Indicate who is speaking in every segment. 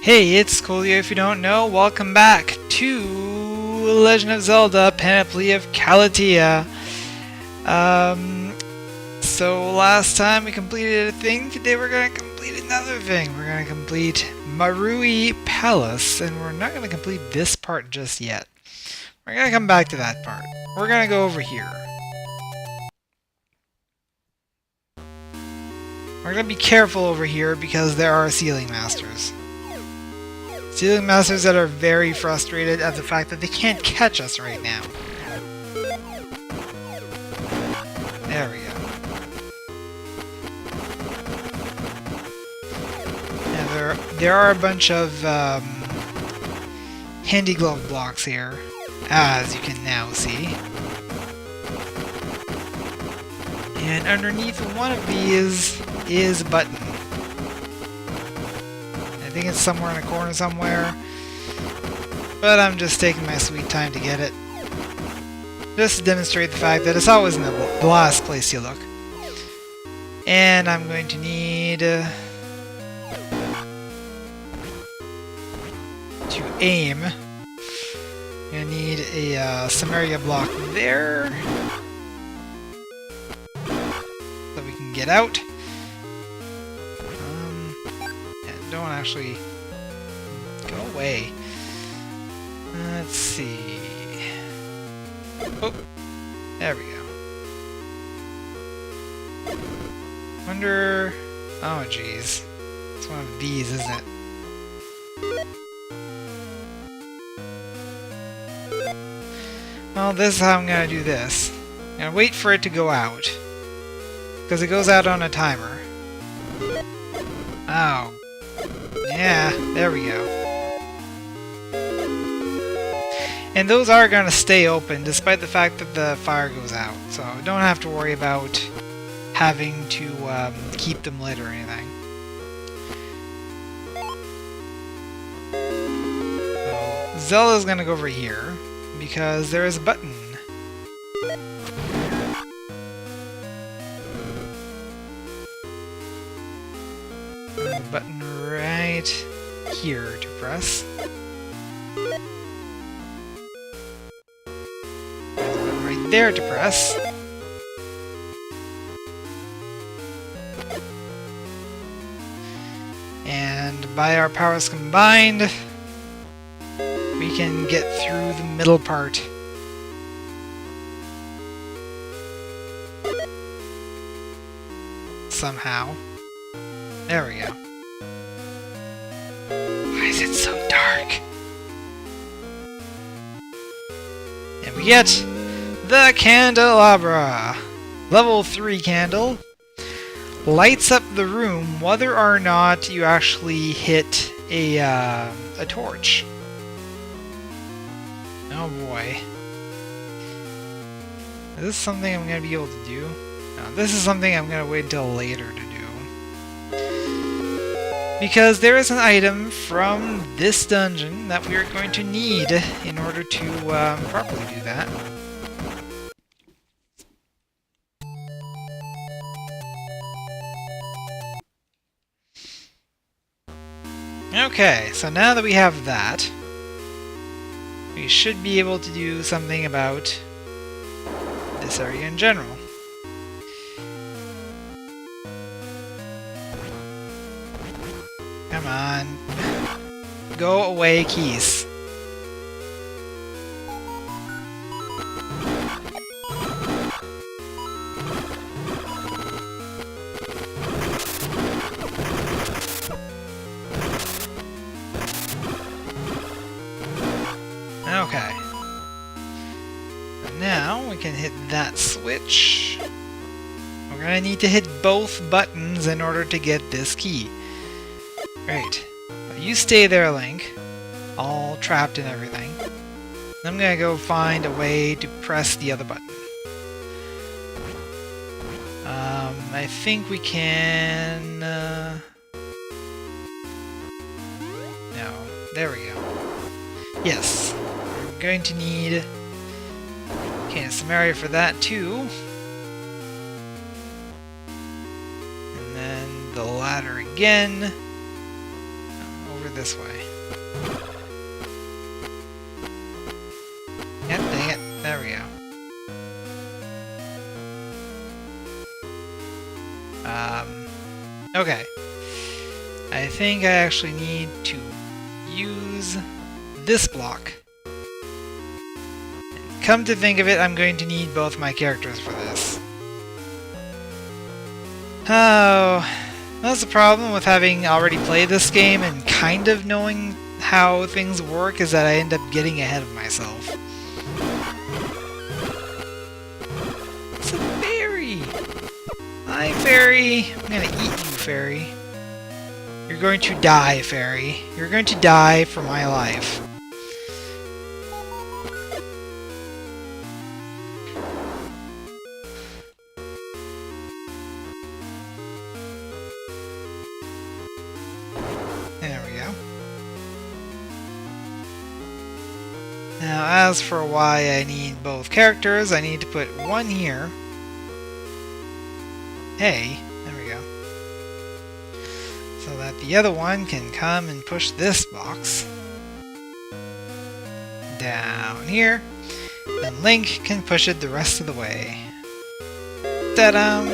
Speaker 1: Hey, it's Coolio if you don't know. Welcome back to Legend of Zelda Panoply of Calatia. So last time we completed a thing, today we're going to complete another thing. We're going to complete Marui Palace, and we're not going to complete this part just yet. We're going to come back to that part. We're going to go over here. We're going to be careful over here because there are ceiling masters. Ceiling masters that are very frustrated at the fact that they can't catch us right now. There we go. Now there are a bunch of handy glove blocks here, as you can now see. And underneath one of these is a button. I think it's somewhere in a corner somewhere, but I'm just taking my sweet time to get it. Just to demonstrate the fact that it's always in the last place you look. And I'm going to need to aim. I'm going to need a Samaria block there, so we can get out. Don't actually go away. Let's see. Oh, there we go. Wonder. Oh, jeez. It's one of these, isn't it? Well, this is how I'm gonna do this. I'm gonna wait for it to go out, because it goes out on a timer. Oh. Yeah, there we go. And those are going to stay open despite the fact that the fire goes out, so don't have to worry about having to keep them lit or anything. So Zelda's going to go over here because there is a button. Button right here to press. There's a button right there to press. And by our powers combined, we can get through the middle part. Somehow. There we go. Why is it so dark? And we get the candelabra. Level 3 candle. Lights up the room whether or not you actually hit a torch. Oh boy. Is this something I'm going to be able to do? No, this is something I'm going to wait until later to do. Because there is an item from this dungeon that we are going to need in order to properly do that. Okay, so now that we have that, we should be able to do something about this area in general. Come on. Go away, keys. Okay. And now we can hit that switch. We're gonna need to hit both buttons in order to get this key. Great. You stay there, Link. All trapped and everything. I'm gonna go find a way to press the other button. I think we can... No. There we go. Yes. We're going to need... Okay, a Samaria for that too. And then the ladder again. over this way. Yep, dang it. There we go. Okay. I think I actually need to use this block. And come to think of it, I'm going to need both my characters for this. Oh, that's the problem with having already played this game and kind of knowing how things work, is that I end up getting ahead of myself. It's a fairy! Hi, fairy! I'm gonna eat you, fairy. You're going to die, fairy. You're going to die for my life. There we go. Now, as for why I need both characters, I need to put one here. Hey, there we go. So that the other one can come and push this box down here. Then Link can push it the rest of the way. Ta-da!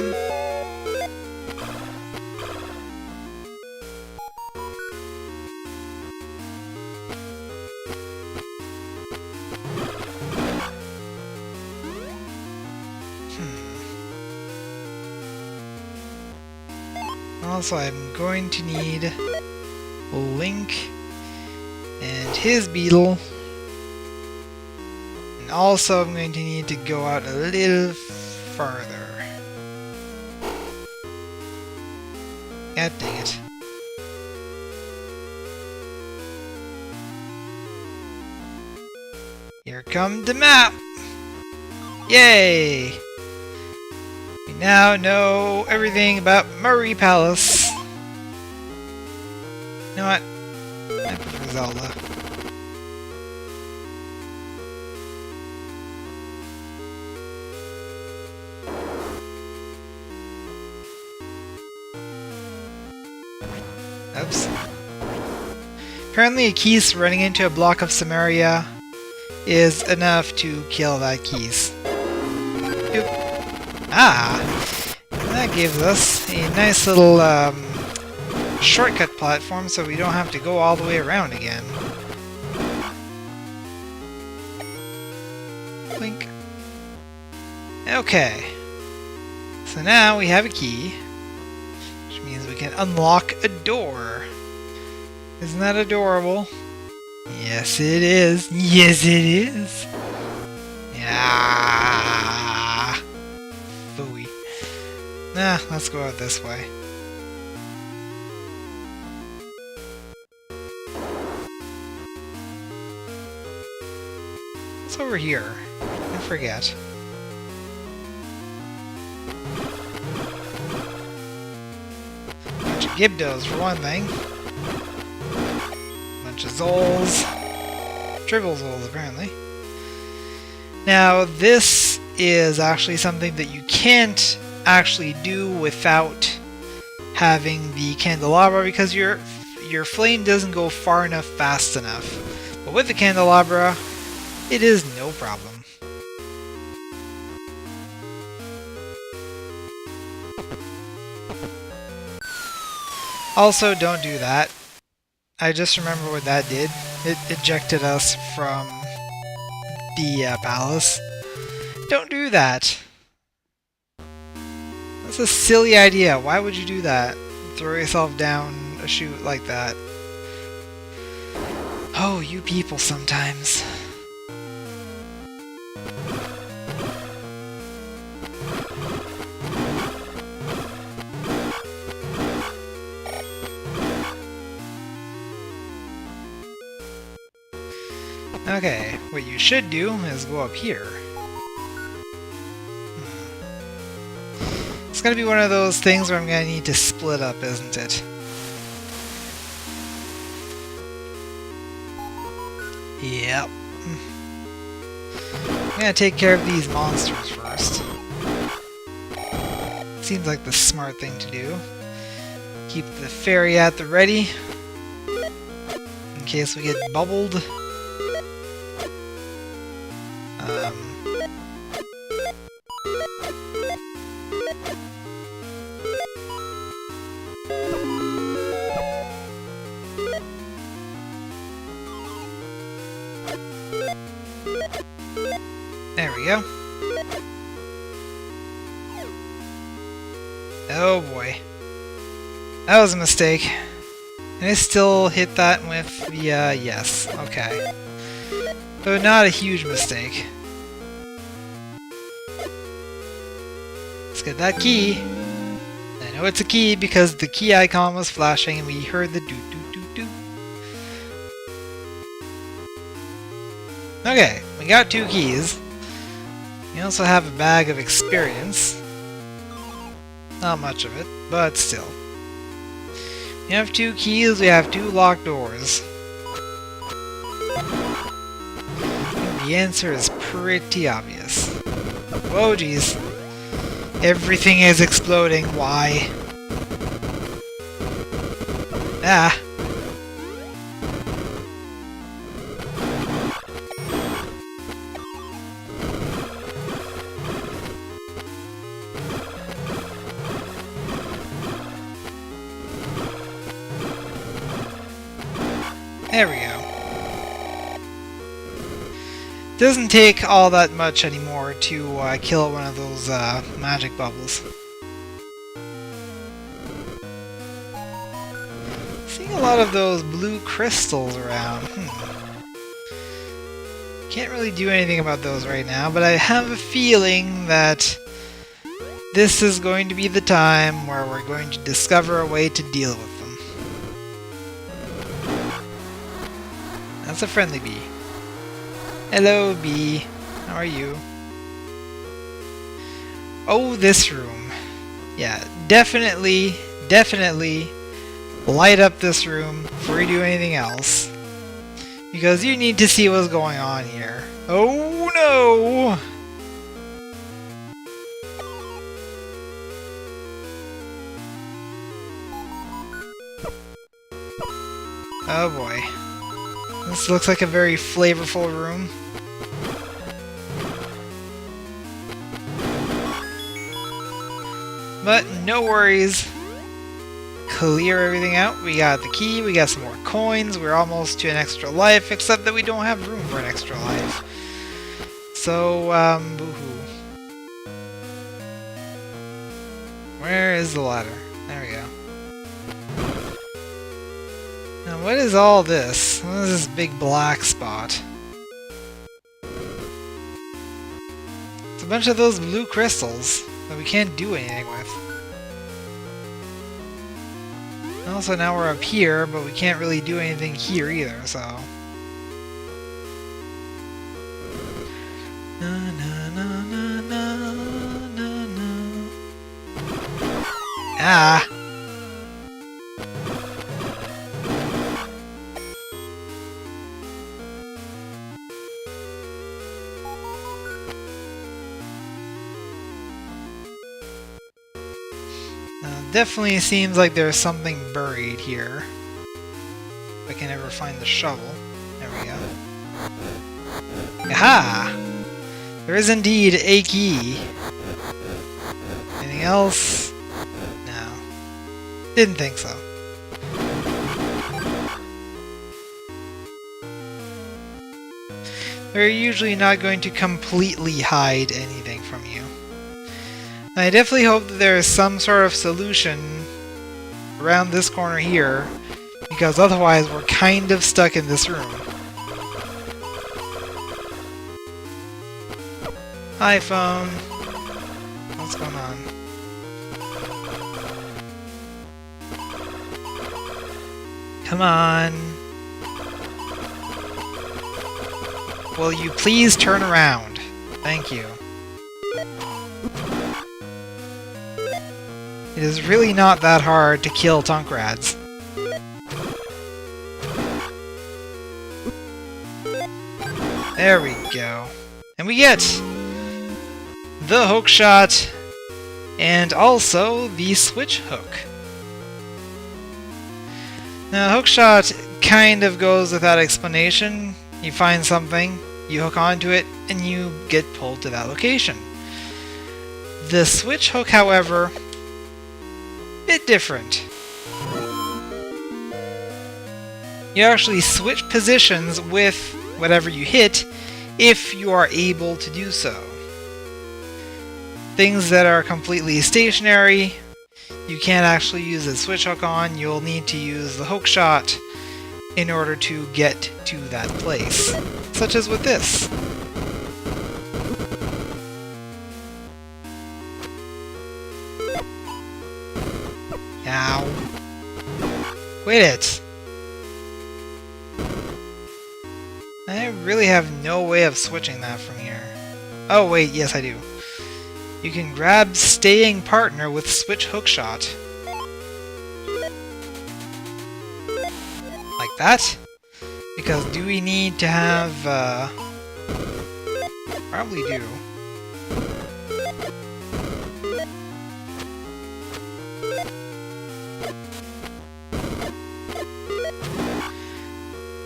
Speaker 1: Also, I'm going to need Link and his beetle. And also, I'm going to need to go out a little farther. God dang it. Here come the map! Yay! We now know everything about Murray Palace. You know what? I prefer Zelda. Oops. Apparently a Keese running into a block of Samaria is enough to kill that Keese. Oop. Ah! That gives us a nice little shortcut platform so we don't have to go all the way around again. Blink. Okay. So now we have a key, which means we can unlock a door. Isn't that adorable? Yes, it is. Yes, it is. Yeah. Phooey. Nah, let's go out this way. What's over here? I forget. Bunch of Gibdos for one thing. Bunch of Zols. Triple Zols apparently. Now this is actually something that you can't actually do without having the candelabra, because your flame doesn't go far enough fast enough. But with the candelabra, it is no problem. Also, don't do that. I just remember what that did. It ejected us from the palace. Don't do that. That's a silly idea. Why would you do that? Throw yourself down a chute like that. Oh, you people sometimes. Okay, what you should do is go up here. It's gonna be one of those things where I'm gonna need to split up, isn't it? Yep. I'm gonna take care of these monsters first. Seems like the smart thing to do. Keep the fairy at the ready. in case we get bubbled. There we go. Oh boy. That was a mistake. And I still hit that with the, yes. Okay. But not a huge mistake. Let's get that key. I know it's a key because the key icon was flashing and we heard the doo-doo-doo-doo. Okay, we got 2 keys. We also have a bag of experience. Not much of it, but still. We have 2 keys, we have 2 locked doors. The answer is pretty obvious. Whoa, geez. Everything is exploding, why? Ah. There we go. Doesn't take all that much anymore to kill one of those magic bubbles. Seeing a lot of those blue crystals around. Can't really do anything about those right now, but I have a feeling that this is going to be the time where we're going to discover a way to deal with them. That's a friendly bee. Hello, bee. How are you? Oh, this room. Yeah, definitely light up this room before you do anything else. Because you need to see what's going on here. Oh, no! Oh, boy. This looks like a very flavorful room. But no worries. Clear everything out. We got the key, we got some more coins, we're almost to an extra life, except that we don't have room for an extra life. So, boo-hoo. Where is the ladder? There we go. Now, what is all this? What is this big black spot? It's a bunch of those blue crystals that we can't do anything with. Also, now we're up here, but we can't really do anything here either, so... Na, na, na, na, na, na, na. Ah! Definitely seems like there's something buried here. If I can ever find the shovel. There we go. Aha! There is indeed a key. Anything else? No. Didn't think so. They're usually not going to completely hide anything from you. I definitely hope that there is some sort of solution around this corner here, because otherwise we're kind of stuck in this room. Hi, phone. What's going on? Come on. Will you please turn around? Thank you. It is really not that hard to kill Tunkrads. There we go. And we get the hook shot and also the switch hook. Now, hookshot kind of goes without explanation. You find something, you hook onto it, and you get pulled to that location. The switch hook, however, bit different. You actually switch positions with whatever you hit if you are able to do so. Things that are completely stationary, you can't actually use the switch hook on. You'll need to use the hook shot in order to get to that place, such as with this. Ow. Quit it! I really have no way of switching that from here. Oh wait, yes I do. You can grab staying partner with switch hookshot. Like that? Because do we need to have, probably do.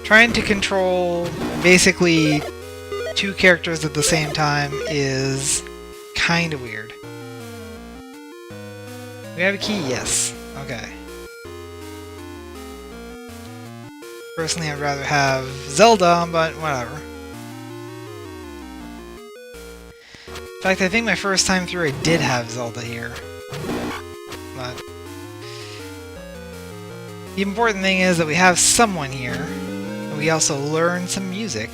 Speaker 1: Trying to control basically two characters at the same time is kind of weird. We have a key? Yes. Okay. Personally, I'd rather have Zelda, but whatever. In fact, I think my first time through I did have Zelda here. But the important thing is that we have someone here. We also learn some music.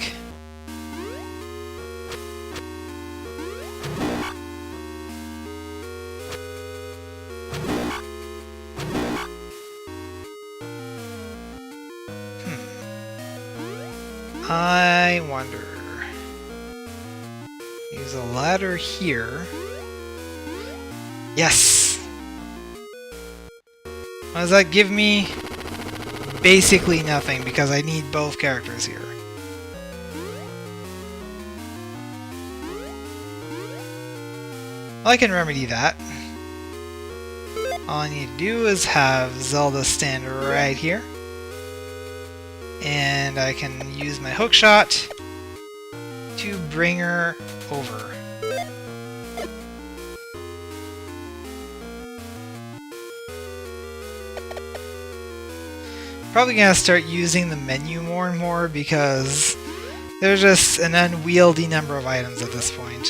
Speaker 1: I wonder. Use a ladder here. Yes! What does that give me? Basically nothing, because I need both characters here. Well, I can remedy that. All I need to do is have Zelda stand right here. And I can use my hookshot to bring her over. Probably gonna start using the menu more and more because there's just an unwieldy number of items at this point.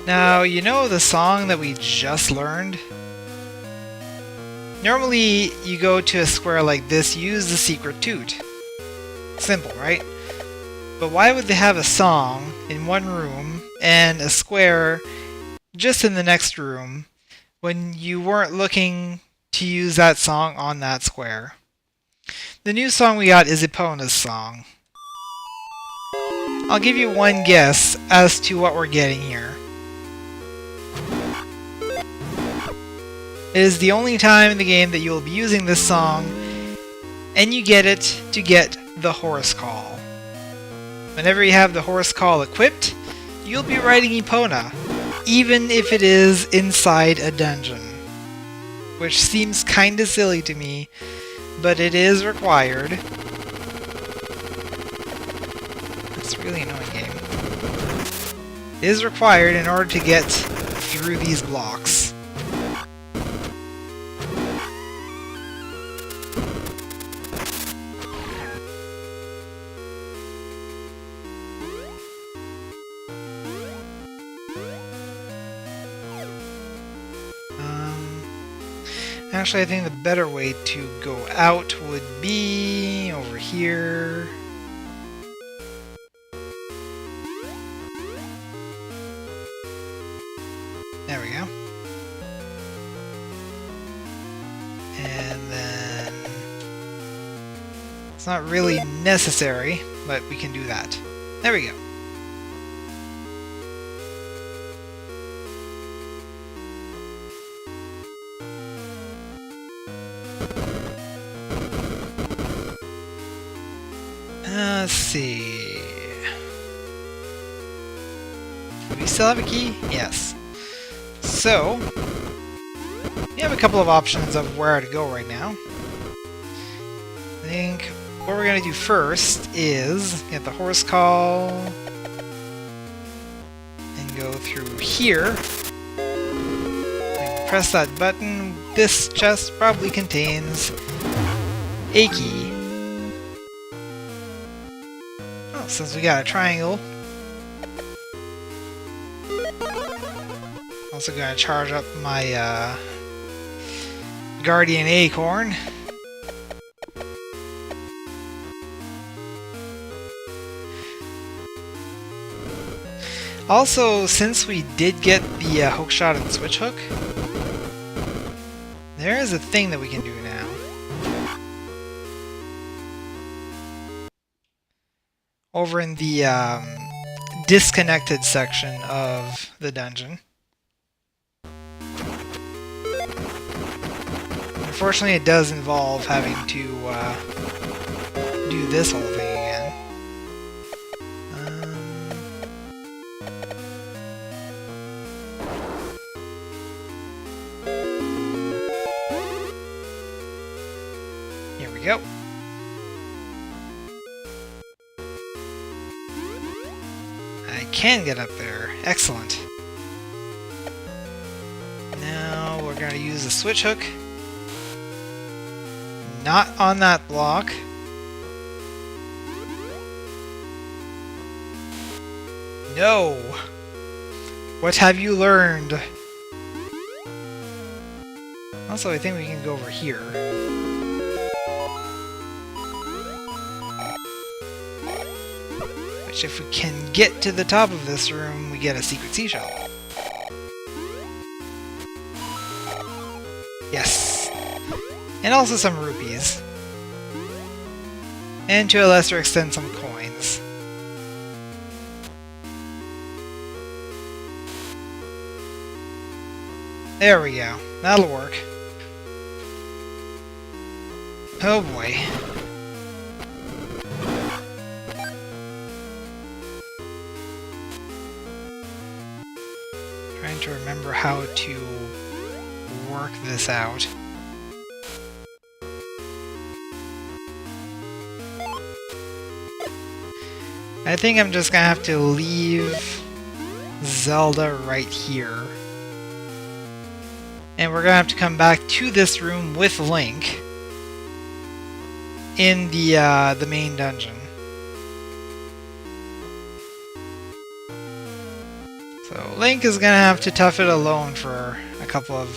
Speaker 1: Now, you know the song that we just learned? Normally, you go to a square like this, use the secret toot. Simple, right? But why would they have a song in one room and a square just in the next room when you weren't looking to use that song on that square? The new song we got is Epona's song. I'll give you one guess as to what we're getting here. It is the only time in the game that you will be using this song, and you get it to get the horse call. Whenever you have the horse call equipped, you'll be riding Epona, even if it is inside a dungeon. Which seems kinda silly to me, but it is required. It's a really annoying game. It is required in order to get through these blocks. Actually, I think the better way to go out would be over here. There we go. And then... it's not really necessary, but we can do that. There we go. Let's see. Do we still have a key? Yes. So, we have a couple of options of where to go right now. I think what we're going to do first is get the horse call and go through here. And press that button. This chest probably contains a key. Oh, since we got a triangle. Also gonna charge up my Guardian Acorn. Also, since we did get the hookshot and switch hook, there is a thing that we can do now. Over in the disconnected section of the dungeon. Unfortunately, it does involve having to do this whole thing again. Here we go. I can get up there. Excellent. Now we're going to use the switch hook. Not on that block. No! What have you learned? Also, I think we can go over here. Which, if we can get to the top of this room, we get a secret seashell. Yes! And also some rupees. And to a lesser extent, some coins. There we go. That'll work. Oh boy. Trying to remember how to work this out. I think I'm just gonna have to leave Zelda right here. And we're gonna have to come back to this room with Link in the main dungeon. So Link is gonna have to tough it alone for a couple of...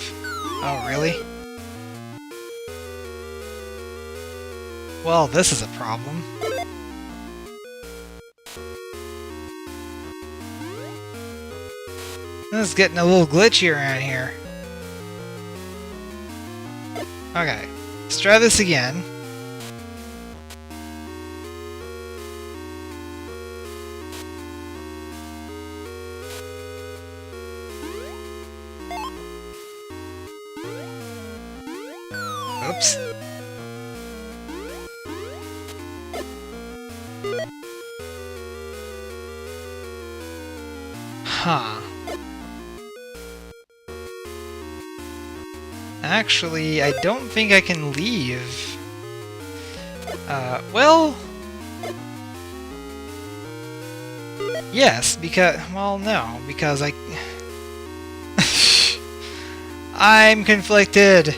Speaker 1: Oh, really? Well, this is a problem. This is getting a little glitchy around here. Okay, let's try this again. Oops. Huh. Actually, I don't think I can leave. Well... Yes, because... Well, no, because I... I'm conflicted!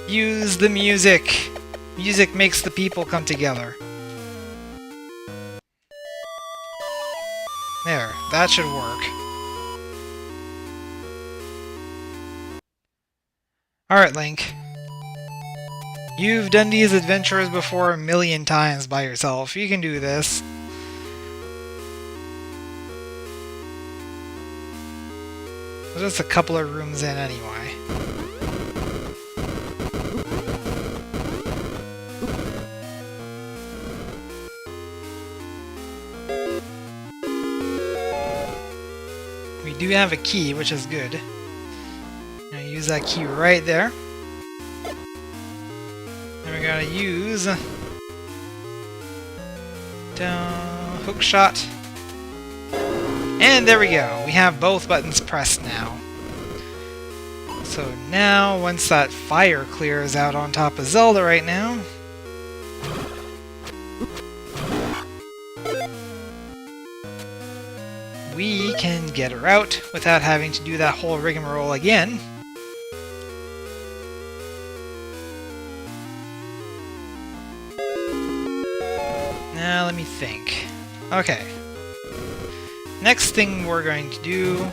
Speaker 1: Use the music! Music makes the people come together. There, that should work. Alright, Link. You've done these adventures before a million times by yourself. You can do this. There's just a couple of rooms in anyway. We do have a key, which is good. Use that key right there. And we're gonna use to Hook shot. And there we go. We have both buttons pressed now. So now, once that fire clears out on top of Zelda right now, we can get her out without having to do that whole rigmarole again. Now let me think. Okay. Next thing we're going to do...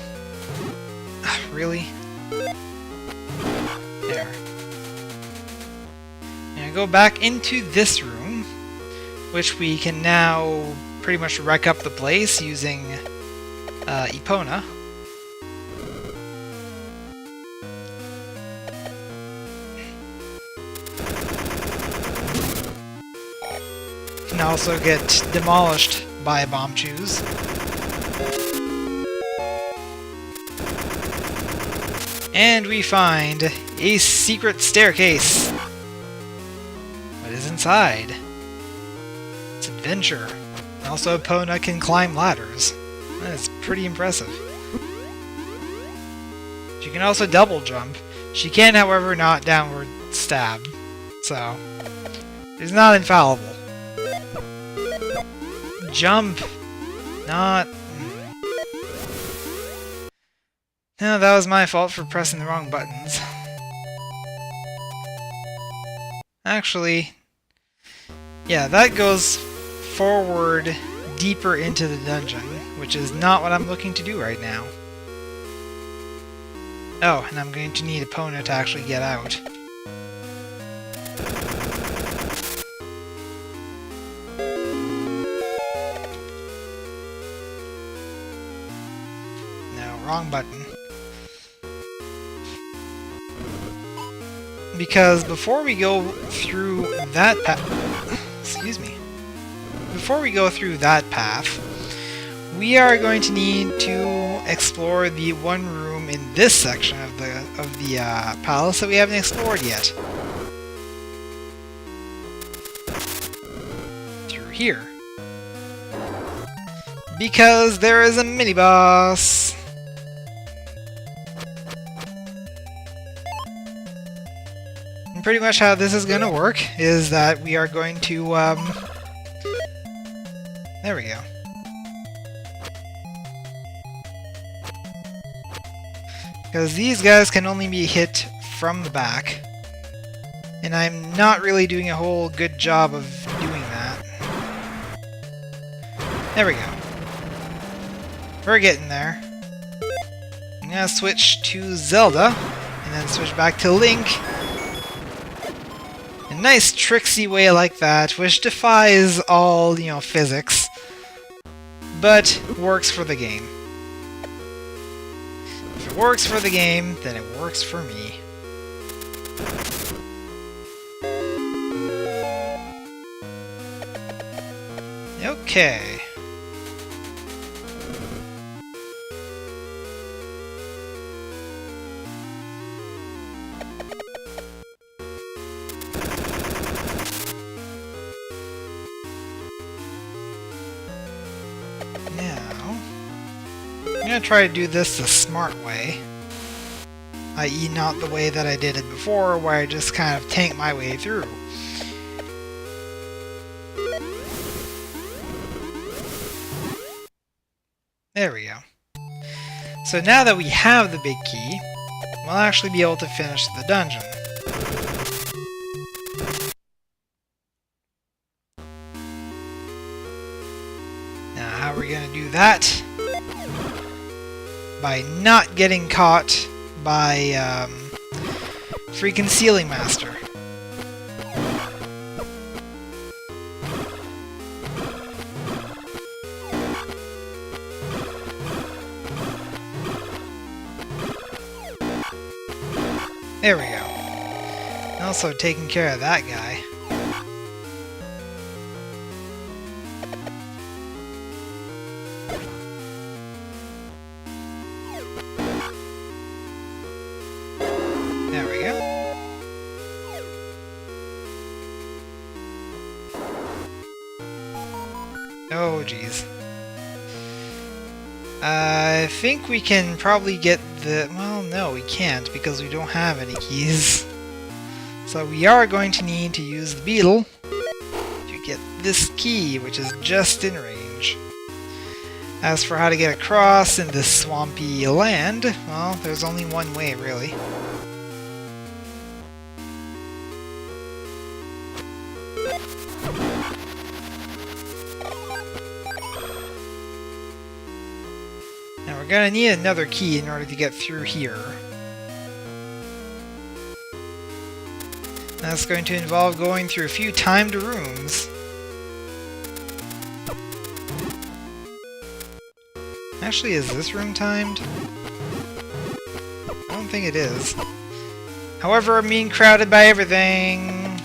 Speaker 1: really? There. I'm gonna go back into this room, which we can now pretty much wreck up the place using Epona. Can also get demolished by bomb chews. And we find a secret staircase. What is inside? It's adventure. Also, Epona can climb ladders. That is pretty impressive. She can also double jump. She can, however, not downward stab. So, it's not infallible. Jump. Not... No, that was my fault for pressing the wrong buttons. Actually, yeah, that goes forward deeper into the dungeon, which is not what I'm looking to do right now. Oh, and I'm going to need Epona to actually get out. No, wrong button. Because before we go through that path... Excuse me. Before we go through that path, we are going to need to explore the one room in this section of the palace that we haven't explored yet. Through here. Because there is a mini-boss! And pretty much how this is going to work is that we are going to, there we go. Because these guys can only be hit from the back. And I'm not really doing a whole good job of doing that. There we go. We're getting there. I'm gonna switch to Zelda, and then switch back to Link. A nice tricksy way like that, which defies all, physics, but works for the game. If it works for the game, then it works for me. Okay. I'm gonna try to do this the smart way, i.e. not the way that I did it before, where I just kind of tank my way through. There we go. So now that we have the big key, we'll actually be able to finish the dungeon. Now how are we gonna do that? By not getting caught by freaking Sealing Master. There we go. And also taking care of that guy. Oh, jeez. I think we can probably get the... Well, no, we can't, because we don't have any keys. So we are going to need to use the beetle to get this key, which is just in range. As for how to get across in this swampy land, well, there's only one way, really. Now we're gonna need another key in order to get through here. That's going to involve going through a few timed rooms. Actually, is this room timed? I don't think it is. However, I'm being crowded by everything.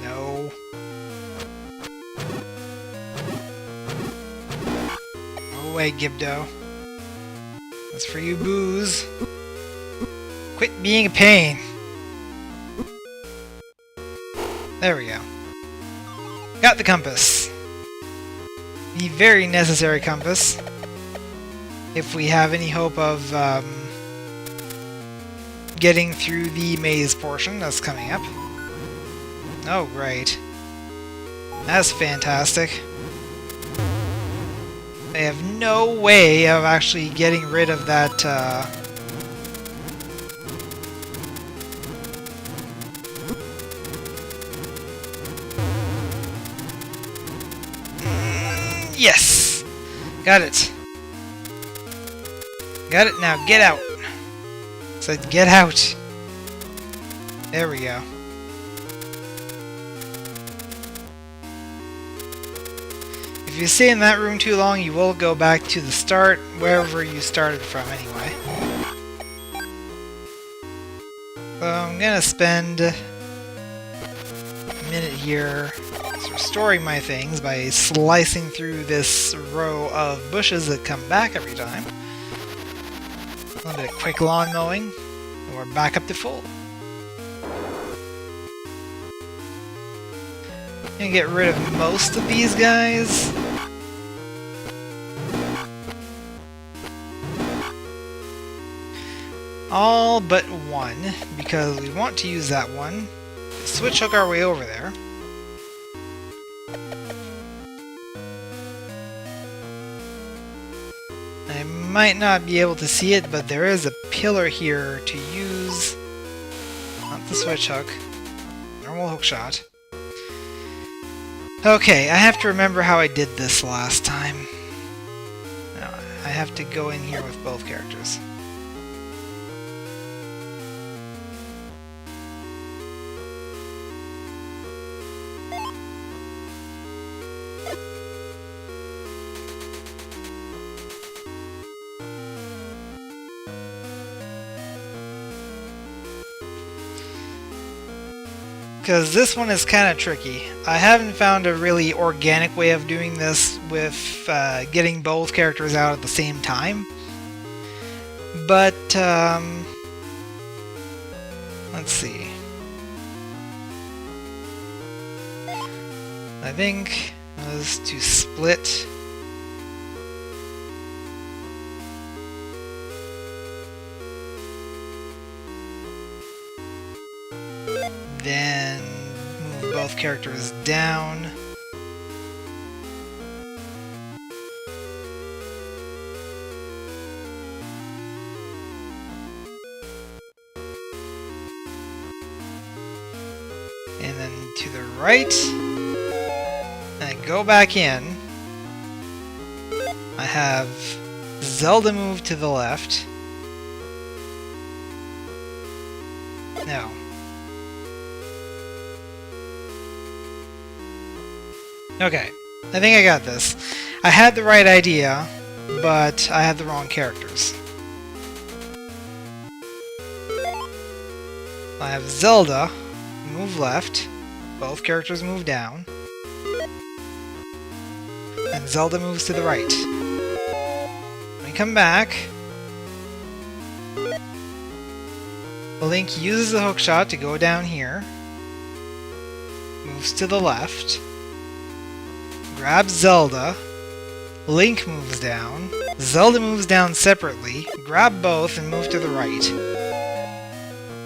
Speaker 1: No. Go away, Gibdo. That's for you, Booze. Quit being a pain. There we go. Got the compass. The very necessary compass. If we have any hope of getting through the maze portion that's coming up. Oh, great. That's fantastic. I have no way of actually getting rid of that, Yes! Got it. Got it, now get out! Said get out! There we go. If you stay in that room too long, you will go back to the start, wherever you started from anyway. So I'm gonna spend a minute here restoring my things by slicing through this row of bushes that come back every time. A little bit of quick lawn mowing, and we're back up to full. Gonna get rid of most of these guys. All but one, because we want to use that one. Switch hook our way over there. I might not be able to see it, but there is a pillar here to use. Not the switch hook. Normal hook shot. Okay, I have to remember how I did this last time. Now, I have to go in here with both characters. Because this one is kind of tricky. I haven't found a really organic way of doing this with getting both characters out at the same time. But, let's see. I think it was to split. Then move both characters down. And then to the right. And go back in. I have Zelda move to the left. No. Okay, I think I got this. I had the right idea, but I had the wrong characters. I have Zelda move left, both characters move down, and Zelda moves to the right. come back. Link uses the hookshot to go down here. Moves to the left. Grabs Zelda. Link moves down. Zelda moves down separately. Grab both and move to the right.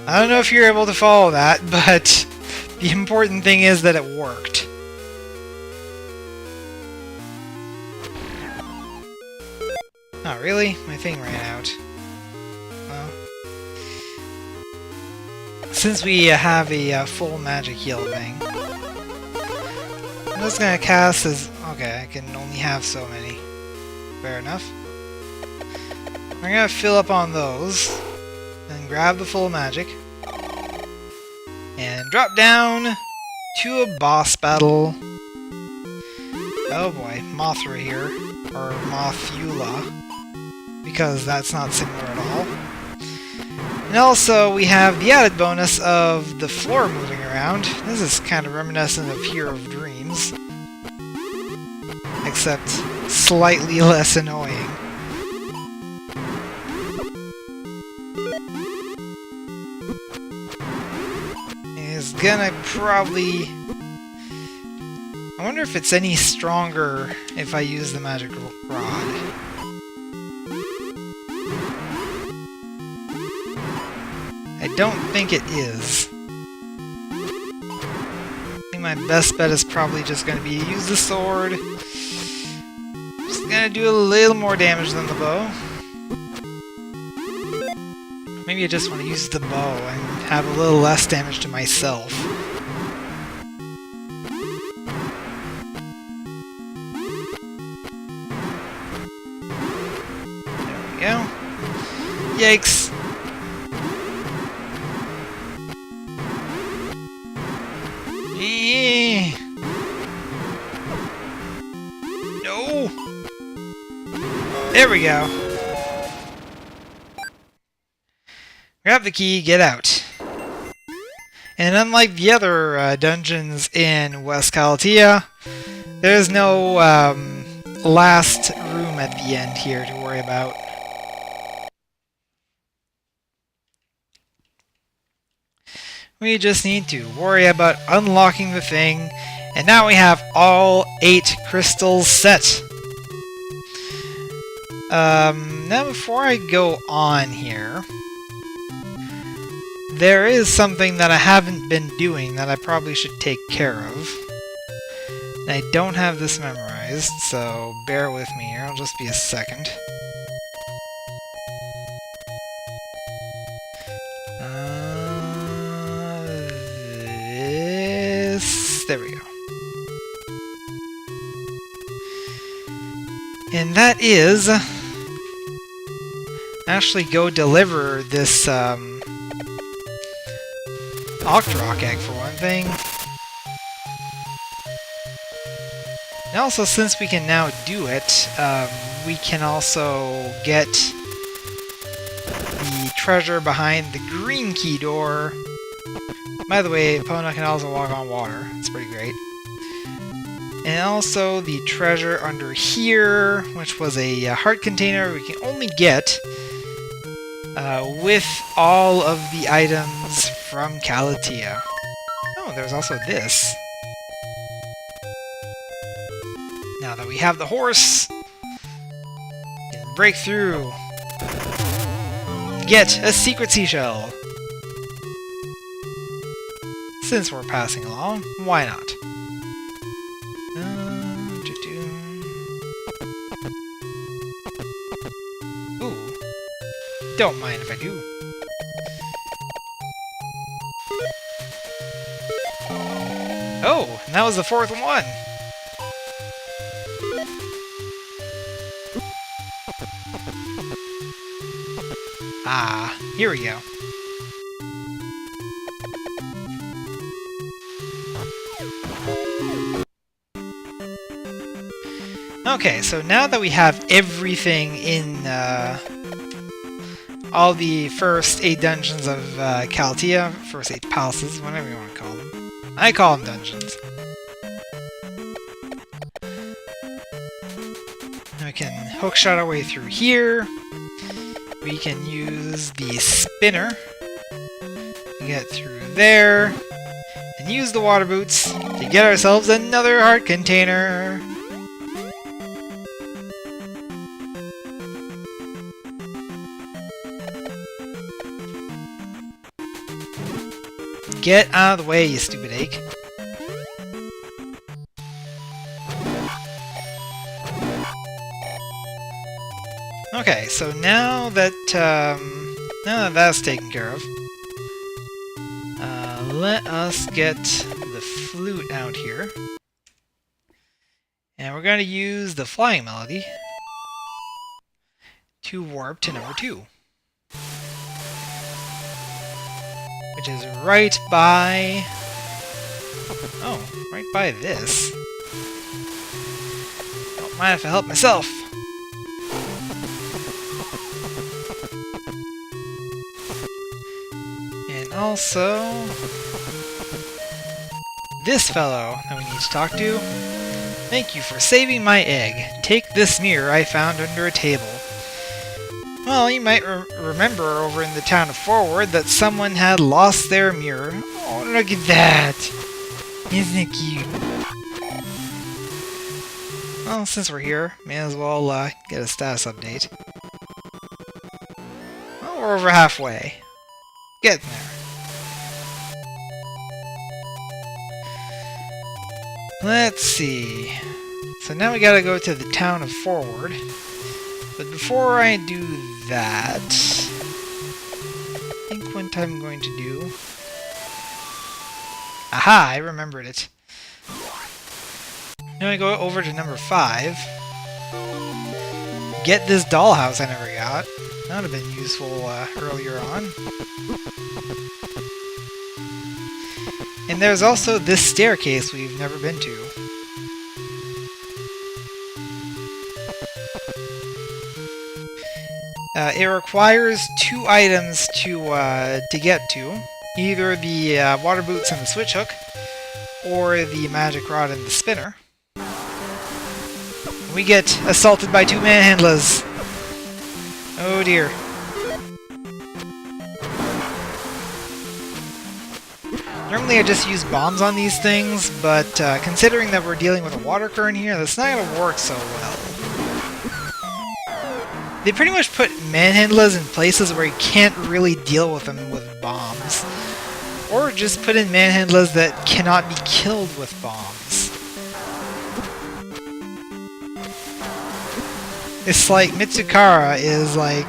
Speaker 1: I don't know if you're able to follow that, but the important thing is that it worked. Oh, really? My thing ran out. Well, since we have a full magic heal thing, I'm just gonna cast as... Okay, I can only have so many. Fair enough. I'm gonna fill up on those, then grab the full magic, and drop down to a boss battle. Oh boy, Mothra here, or Mothula, because that's not similar at all. And also, we have the added bonus of the floor moving around. This is kind of reminiscent of Hero of Dreams, except slightly less annoying. Is gonna probably... I wonder if it's any stronger if I use the magic rod. I don't think it is. I think my best bet is probably just going to be to use the sword. Just going to do a little more damage than the bow. Maybe I just want to use the bow and have a little less damage to myself. There we go. Yikes! No! There we go. Grab the key, get out. And unlike the other dungeons in West Calatia, there's no last room at the end here to worry about. We just need to worry about unlocking the thing, and now we have all 8 crystals set. Now before I go on here, there is something that I haven't been doing that I probably should take care of. And I don't have this memorized, so bear with me here, I'll just be a second. There we go. And that is... actually go deliver this, Octorok egg for one thing. And also, since we can now do it, we can also get the treasure behind the green key door. By the way, Epona can also walk on water. It's pretty great. And also the treasure under here, which was a heart container we can only get with all of the items from Calatia. Oh, there's also this. Now that we have the horse, we can break through. Get a secret seashell. Since we're passing along, why not? Ooh. Don't mind if I do. Oh, and that was the 4th one! Ah, here we go. Okay, so now that we have everything in all the first 8 dungeons of Calatia, first 8 palaces, whatever you want to call them. I call them dungeons. Now we can hookshot our way through here. We can use the spinner to get through there. And use the water boots to get ourselves another heart container. Get out of the way, you stupid ache. Okay, so now that that's taken care of, let us get the flute out here. And we're going to use the flying melody to warp to number 2. Which is right by... oh, right by this. Don't mind if I help myself. And also... this fellow that we need to talk to. Thank you for saving my egg. Take this mirror I found under a table. Well, you might remember over in the town of Forward that someone had lost their mirror. Oh, look at that! Isn't it cute? Well, since we're here, may as well get a status update. Well, we're over halfway. Getting there. Let's see. So now we gotta go to the town of Forward. But before I do that, I think what I'm going to do... aha! I remembered it. Now I go over to number 5. Get this dollhouse I never got. That would have been useful earlier on. And there's also this staircase we've never been to. It requires 2 items to get to. Either the water boots and the switch hook, or the magic rod and the spinner. We get assaulted by 2 manhandlers. Oh dear. Normally I just use bombs on these things, but considering that we're dealing with a water current here, that's not going to work so well. They pretty much put manhandlers in places where you can't really deal with them with bombs. Or just put in manhandlers that cannot be killed with bombs. It's like Mitsukara is like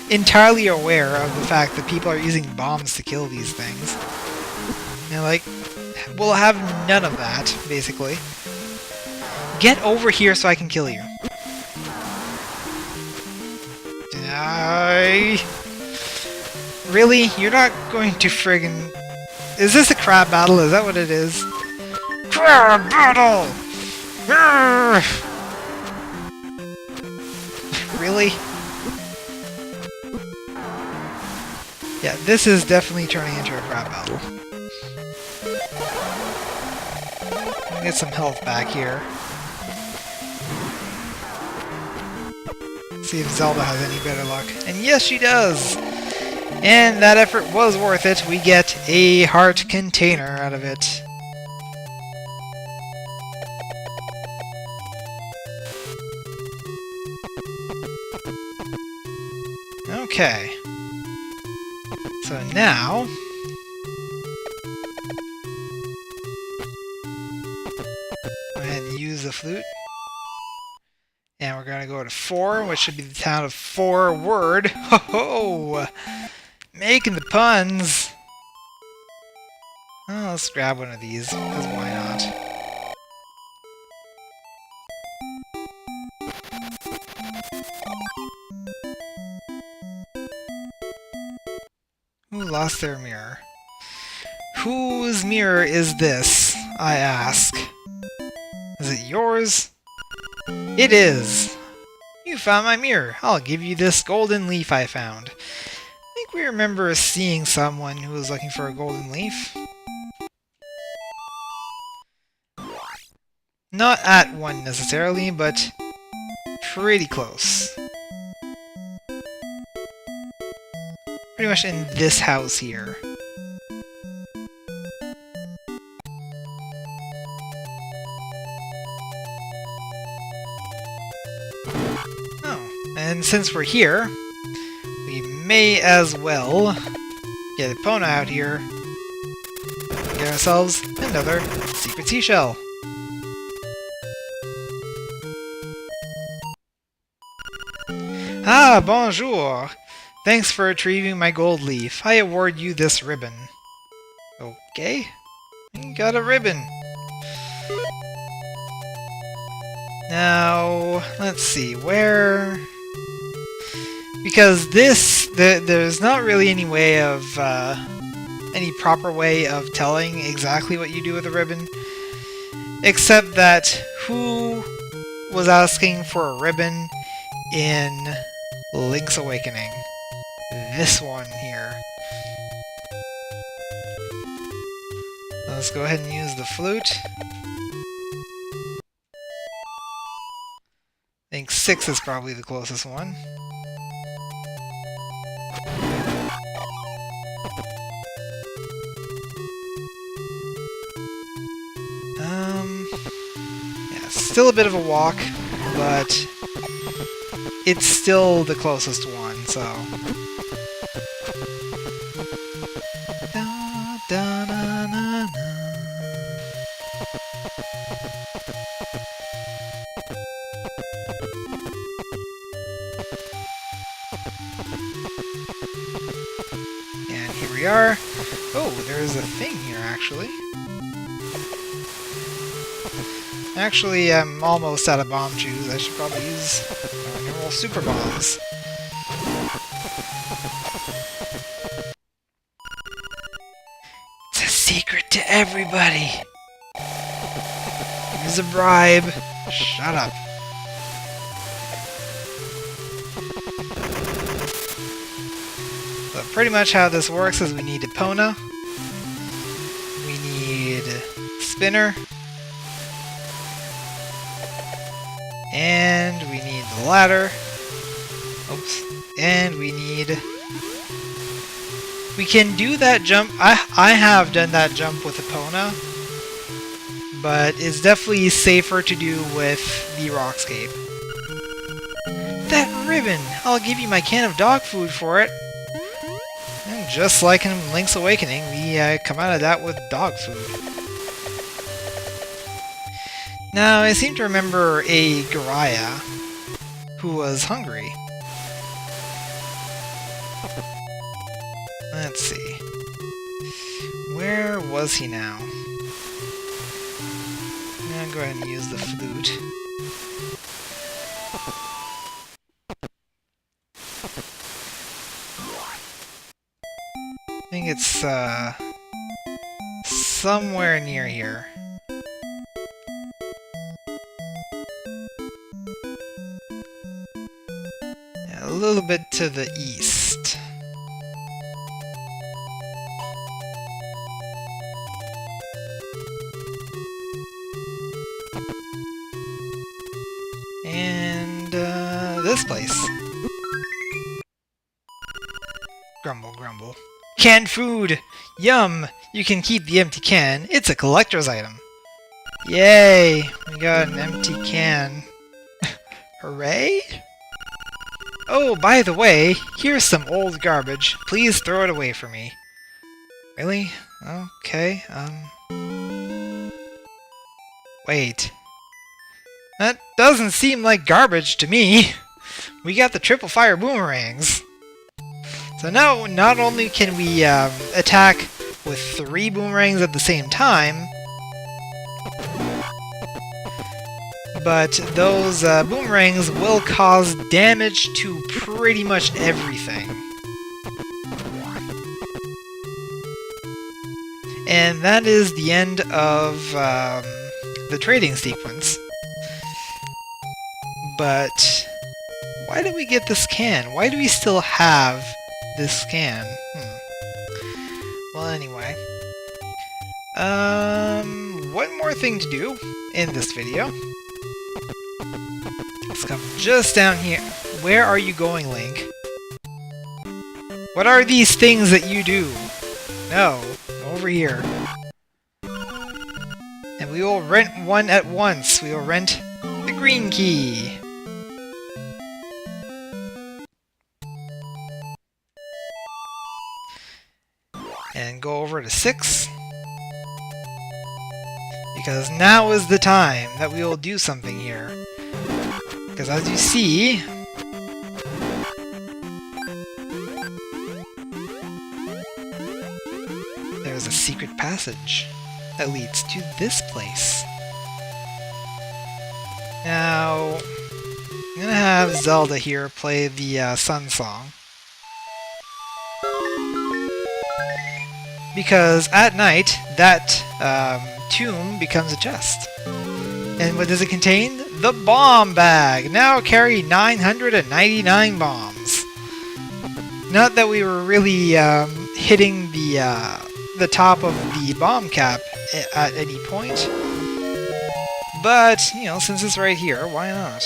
Speaker 1: entirely aware of the fact that people are using bombs to kill these things. And like, we'll have none of that, basically. Get over here so I can kill you. Really? You're not going to friggin... is this a crab battle? Is that what it is? Crab battle! Really? Yeah, this is definitely turning into a crab battle. Let me get some health back here. See if Zelda has any better luck. And yes, she does! And that effort was worth it. We get a heart container out of it. Okay. So now... go ahead and use the flute. And we're going to go to 4, which should be the town of Forward. Ho ho! Making the puns! Oh, let's grab one of these, because why not? Who lost their mirror? Whose mirror is this, I ask? Is it yours? It is! You found my mirror. I'll give you this golden leaf I found. I think we remember seeing someone who was looking for a golden leaf. Not at one necessarily, but pretty close. Pretty much in this house here. Oh, and since we're here, we may as well get Epona out here. Get ourselves another secret seashell. Ah, bonjour! Thanks for retrieving my gold leaf. I award you this ribbon. Okay. You got a ribbon. Now, let's see, where... Because there's not really any way of, any proper way of telling exactly what you do with a ribbon. Except that, who was asking for a ribbon in Link's Awakening? This one here. Let's go ahead and use the flute. I think 6 is probably the closest one. Yeah, still a bit of a walk, but it's still the closest one, so... And here we are. Oh, there's a thing here, actually. Actually, I'm almost out of bomb chews. I should probably use normal super bombs. It's a secret to everybody. Here's a bribe. Shut up. But pretty much how this works is we need Epona. We need Spinner. And we need the ladder. Oops. And we need... We can do that jump. I have done that jump with Epona. But it's definitely safer to do with the Rockscape. That ribbon! I'll give you my can of dog food for it. And just like in Link's Awakening, we come out of that with dog food. Now, I seem to remember a Garaya who was hungry. Let's see. Where was he now? I'm gonna go ahead and use the flute. I think it's, somewhere near here. A little bit to the east. And, this place. Grumble, grumble. Canned food! Yum! You can keep the empty can. It's a collector's item. Yay! We got an empty can. Hooray! Oh, by the way, here's some old garbage. Please throw it away for me. Really? Okay, Wait. That doesn't seem like garbage to me. We got the triple fire boomerangs. So now, not only can we attack with 3 boomerangs at the same time, but those boomerangs will cause damage to pretty much everything. And that is the end of the trading sequence. But why did we get this can? Why do we still have this can? Well, anyway. One more thing to do in this video. Let's come just down here. Where are you going, Link? What are these things that you do? No, over here. And we will rent one at once. We will rent the green key. And go over to 6. Because now is the time that we will do something here. Because as you see, there's a secret passage that leads to this place. Now, I'm gonna have Zelda here play the Sun Song. Because at night, that tomb becomes a chest. And what does it contain? The bomb bag! Now carry 999 bombs. Not that we were really hitting the top of the bomb cap at any point. But, you know, since it's right here, why not?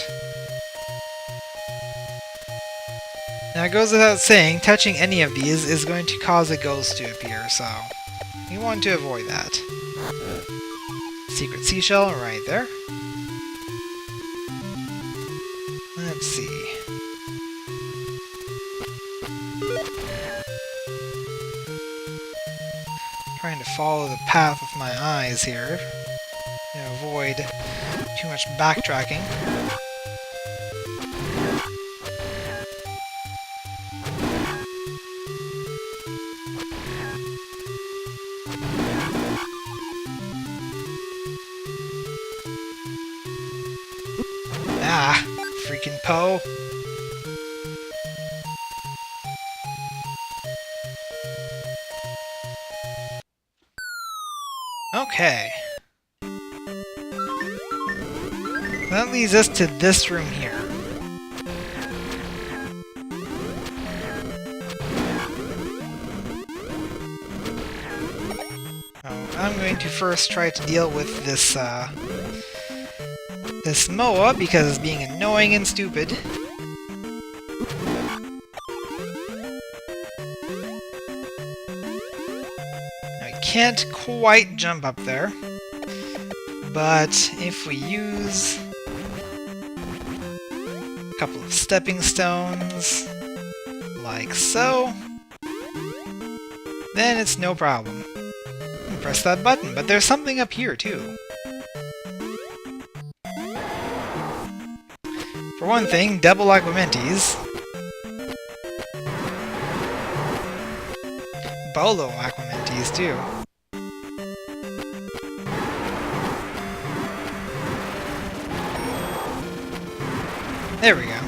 Speaker 1: Now it goes without saying, touching any of these is going to cause a ghost to appear, so you want to avoid that. Secret seashell right there. Let's see. Trying to follow the path with my eyes here to avoid too much backtracking. Ah, freaking Poe. Okay. That leads us to this room here. I'm going to first try to deal with this, this Moa, because it's being annoying and stupid. I can't quite jump up there, but if we use a couple of stepping stones, like so, then it's no problem. Press that button, but there's something up here too. For one thing, double Aquamentes. Bolo Aquamentes too. There we go.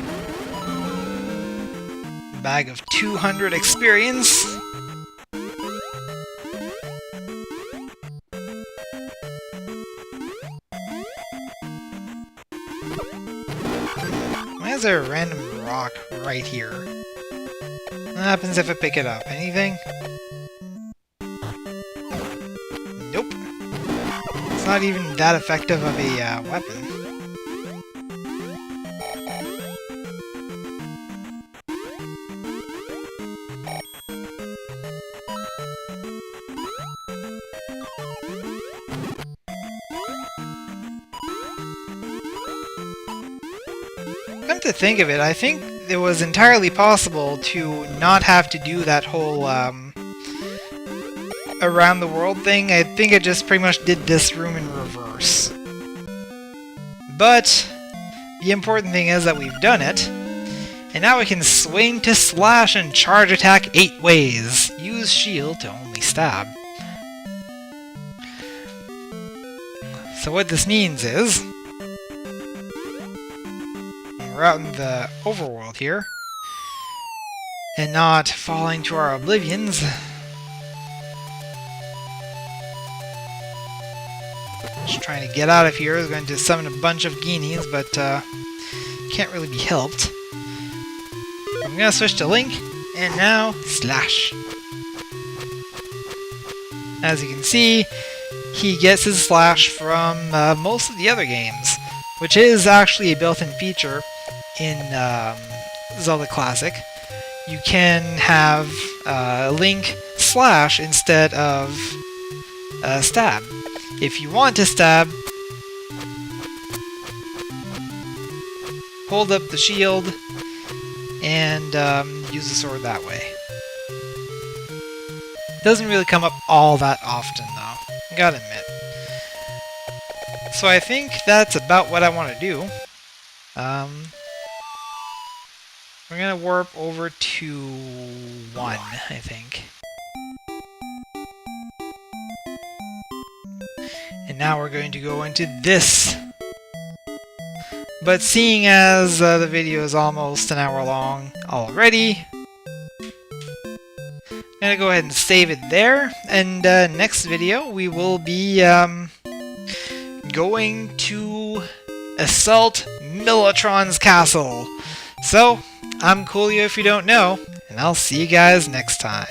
Speaker 1: Bag of 200 experience. Why is there a random rock right here? What happens if I pick it up? Anything? Nope. It's not even that effective of a weapon. Come to think of it, I think it was entirely possible to not have to do that whole around the world thing. I think I just pretty much did this room in reverse. But the important thing is that we've done it, and now we can swing to slash and charge attack 8 ways. Use shield to only stab. So what this means is we're out in the overworld here, and not falling to our oblivions. Just trying to get out of here. I was going to summon a bunch of Guineas, but can't really be helped. I'm gonna switch to Link, and now slash. As you can see, he gets his slash from most of the other games, which is actually a built-in feature. in Zelda Classic, you can have Link slash instead of stab. If you want to stab, hold up the shield and use the sword that way. Doesn't really come up all that often, though. I gotta admit. So I think that's about what I want to do. We're gonna warp over to 1, I think. And now we're going to go into this. But seeing as the video is almost an hour long already, I'm gonna go ahead and save it there. And next video we will be going to assault Militron's castle. So, I'm Coolio if you don't know, and I'll see you guys next time.